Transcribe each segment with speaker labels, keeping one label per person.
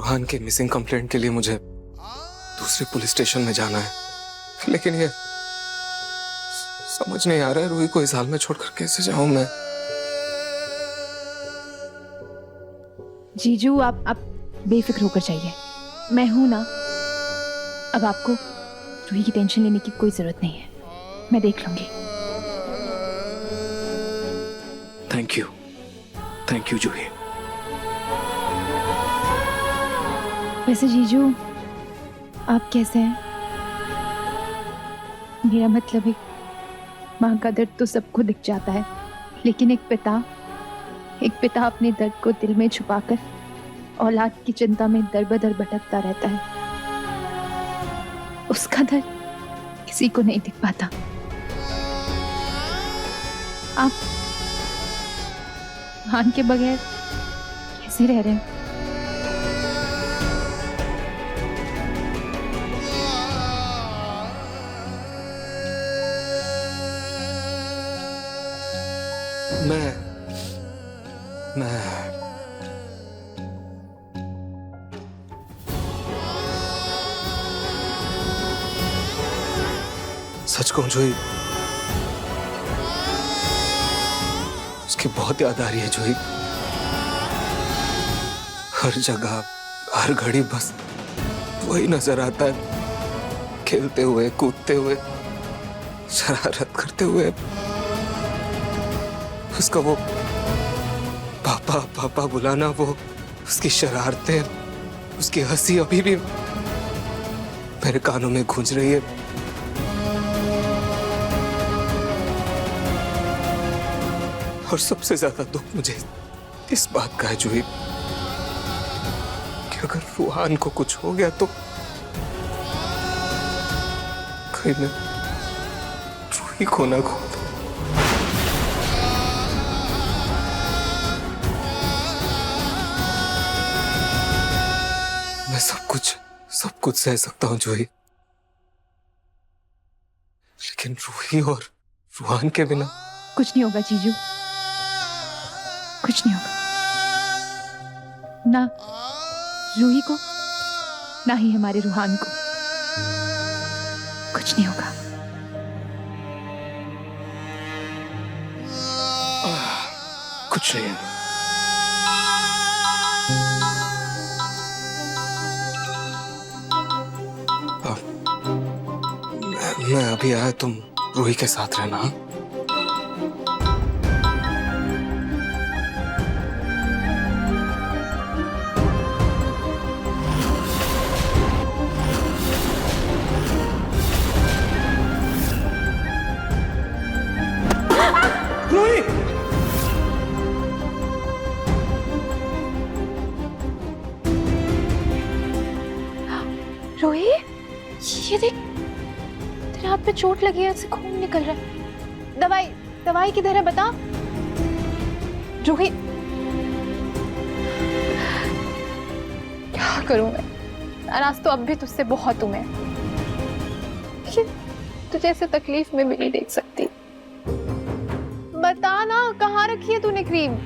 Speaker 1: रूहान की missing complaint के लिए मुझे दूसरे पुलिस स्टेशन में जाना है, लेकिन ये समझ नहीं आ रहा है रूही को इस हाल में छोड़कर कैसे जाऊं मैं।
Speaker 2: जीजू आप बेफिक्र होकर जाइए, मैं हूं ना। अब आपको रूही की टेंशन लेने की कोई जरूरत नहीं है, मैं देख लूंगी।
Speaker 1: थैंक यू जूही।
Speaker 2: वैसे जीजू आप कैसे हैं? मेरा मतलब है, माँ का दर्द तो सबको दिख जाता है, लेकिन एक पिता अपने दर्द को दिल में छुपाकर औलाद की चिंता में दर बदर भटकता रहता है। उसका दर्द किसी को नहीं दिख पाता। आप हान के बगैर कैसे रह रहे हैं?
Speaker 1: मैं सच कहूं जूही, उसकी बहुत याद आ रही है जूही। हर जगह हर घड़ी बस वही नजर आता है, खेलते हुए कूदते हुए शरारत करते हुए। उसका वो पापा पापा बुलाना, वो उसकी शरारतें, उसकी हंसी अभी भी मेरे कानों में गूंज रही है। और सबसे ज्यादा दुख मुझे इस बात का है जूही कि अगर रूहान को कुछ हो गया तो कहीं मैं रूही को ना खो। मैं सब कुछ सह सकता हूं जूही, लेकिन रूही और रूहान के बिना
Speaker 2: कुछ नहीं होगा जीजू, कुछ नहीं होगा। ना रूही को, ना ही हमारे रूहान को, कुछ नहीं होगा।
Speaker 1: कुछ नहीं है। मैं अभी आया, तुम रूही के साथ रहना। हाँ? रूही!
Speaker 2: रोही, ये देख, तेरे हाथ पे चोट लगी है, इससे खून निकल रहा है। दवाई किधर है बता। रोही, क्या करूं मैं? नाराज तो अब भी तुझसे बहुत हूं मैं, लेकिन तुझे ऐसे तकलीफ में भी नहीं देख सकती। बता ना, कहाँ रखी है तूने क्रीम?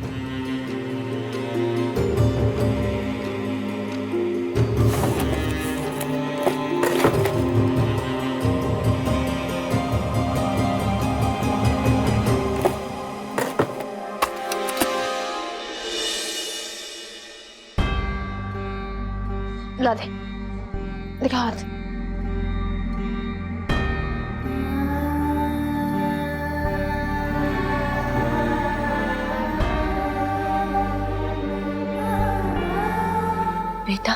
Speaker 2: ला दे, दिखा हाथ।
Speaker 3: बेटा,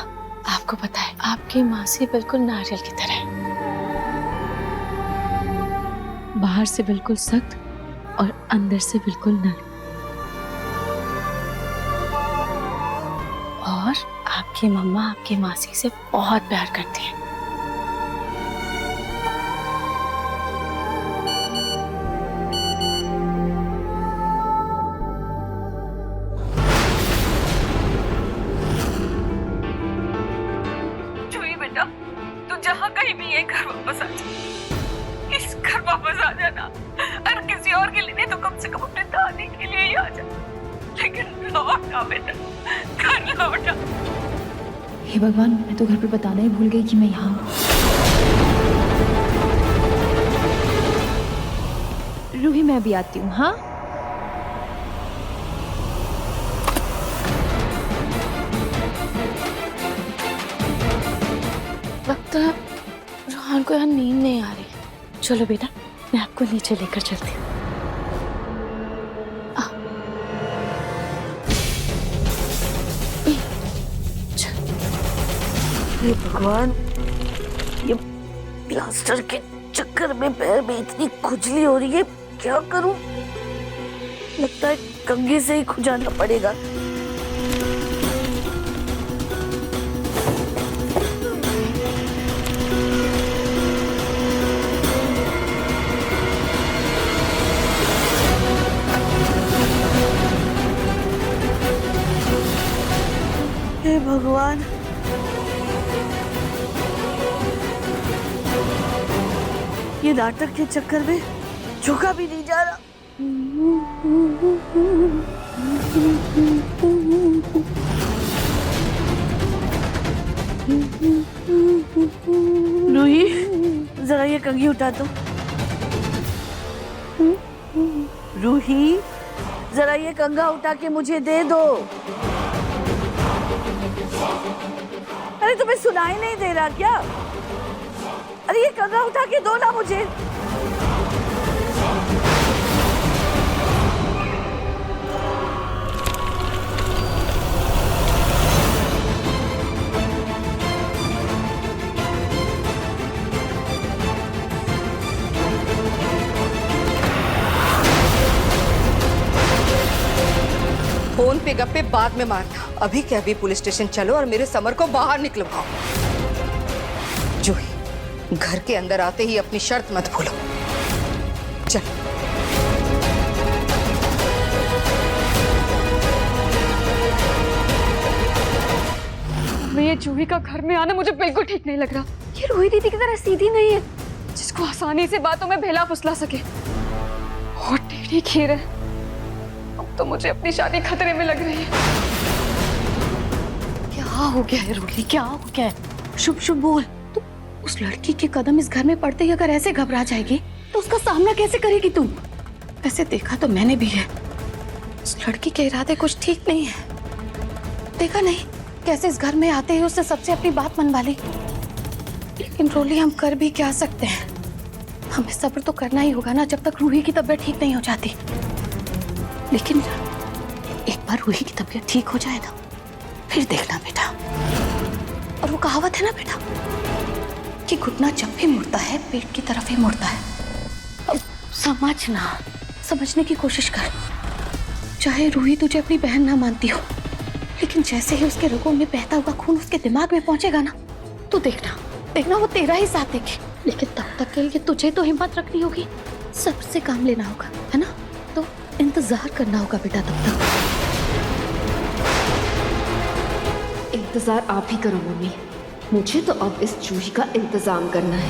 Speaker 3: आपको पता है आपकी मासी बिल्कुल नारियल की तरह है, बाहर से बिल्कुल सख्त और अंदर से बिल्कुल नरम। और आपकी मम्मा आपकी मासी से बहुत प्यार करती है।
Speaker 4: जूही बेटा, तू जहाँ कहीं भी ये घर वापस आ जा, इस घर वापस आ जाना। अगर किसी और के लिए नहीं तो कम से कम अपने दादी के लिए ही आ जा, लेकिन लौट आ बेटा, घर लौट आ।
Speaker 2: हे भगवान, मैं तो घर पे बताना ही भूल गई कि मैं यहाँ हूँ। रूही, मैं भी आती हूँ। हाँ,
Speaker 3: लगता है रोहन को यहाँ नींद नहीं आ रही। चलो बेटा, मैं आपको नीचे लेकर चलती हूँ।
Speaker 5: हे भगवान, ये प्लास्टर के चक्कर में पैर में इतनी खुजली हो रही है, क्या करूं? लगता है कंघी से ही खुजाना पड़ेगा। हे भगवान, ये नाटक के चक्कर में झुका भी नहीं जा रहा। रूही, जरा ये कंघी उठा दो। रूही, जरा ये कंघा उठा के मुझे दे दो। अरे तुम्हें सुनाई नहीं दे रहा क्या? अरे ये कंघा उठा के दो ना मुझे।
Speaker 6: फोन पे गप्पे बाद में मारना, अभी के अभी पुलिस स्टेशन चलो और मेरे समर को बाहर निकलवाओ। जूही, घर के अंदर आते ही अपनी शर्त मत भूलो। चलो।
Speaker 4: ये जूही का घर में आना मुझे बिल्कुल ठीक नहीं लग रहा। ये रूही दीदी की तरह सीधी नहीं है जिसको आसानी से बातों में भेला फुसला सके, और टेढ़ी खीर है। अब तो मुझे अपनी शादी खतरे में लग रही है।
Speaker 3: क्या हो गया है रूही, क्या हो गया है? शुभ शुभ बोल। तो उस लड़की के कदम इस घर में पड़ते ही अगर ऐसे घबरा जाएगी तो उसका सामना कैसे करेगी तू? वैसे देखा तो मैंने भी है, उस लड़की के इरादे कुछ ठीक नहीं है। देखा नहीं कैसे इस घर में आते ही उसने सबसे अपनी बात मनवा ली। लेकिन रोली, हम कर भी क्या सकते हैं? हमें सब्र तो करना ही होगा ना, जब तक रूही की तबीयत ठीक नहीं हो जाती। लेकिन एक बार रूही की तबीयत ठीक हो जाए ना, फिर देखना बेटा। और वो कहावत है ना बेटा कि घुटना जब भी मुड़ता है पेट की तरफ ही मुड़ता है। अब समझना, समझने की कोशिश कर। चाहे रूही तुझे अपनी बहन ना मानती हो, लेकिन जैसे ही उसके रगों में बहता हुआ खून उसके दिमाग में पहुंचेगा ना, तो देखना वो तेरा ही साथ देगी। लेकिन तब तक के लिए तुझे तो हिम्मत रखनी होगी, सबसे काम लेना होगा, है ना? तो इंतजार करना होगा बेटा तब तक।
Speaker 7: इंतजार आप ही करो मम्मी, मुझे तो अब इस जूही का इंतजाम करना है।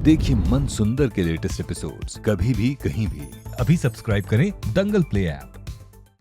Speaker 8: देखिए मन सुंदर के लेटेस्ट एपिसोड्स कभी भी कहीं भी।
Speaker 9: अभी सब्सक्राइब करें दंगल प्ले ऐप।